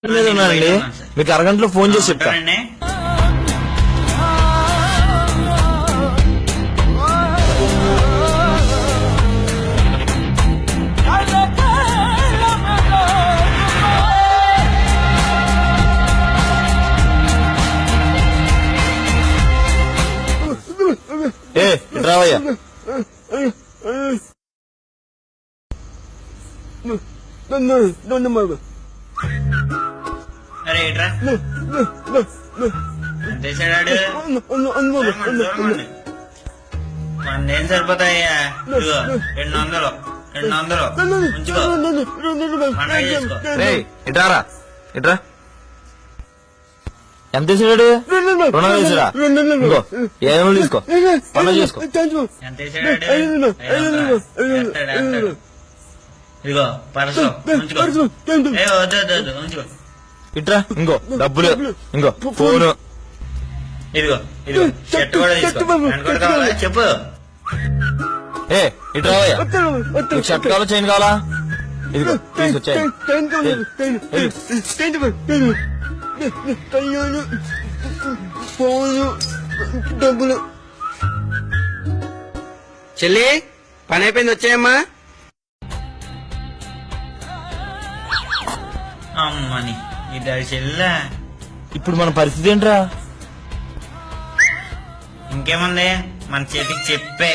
ఉన్నానండి, మీకు అరగంటలో ఫోన్ చేసి చెప్తా. ఏ రావయ్యా, అరే ఏట్రా ఎంతేసాడాడు మనదేం సరిపోతాయ్యా? ఇదిగో 200 ఉంచుకో, పండగ చేసుకో. ఇట్రారా, ఇట్రా. ఎంత వేసాడు? 200 వేసాడా? ఇంకో 700 తీసుకో, పండుగ చేసుకో. ఎంత వేసాడాడు? 500. ఇదిగో పరసు ఉంచుకో. వద్దు ఉంచుకో. ఇట్రా, ఇంకో డబ్బులు, ఇంకో ఫోను. ఇదిగో షర్ట్ కూడా తీసుకో. ప్యాంట్ కూడా కావాలా చెప్పు. ఇట్రావయ్యా, షర్ట్ కావాలా చైన్ కావాలా? ఇదిగో తీసుకో చైన్. డబ్బులు. చెల్లి పని అయిపోయింది, వచ్చాయమ్మా. అమ్మని ఇద్దరు చెల్లా. ఇప్పుడు మన పరిస్థితి ఏంట్రా? ఇంకేముంది, మన చేతికి చెప్పే.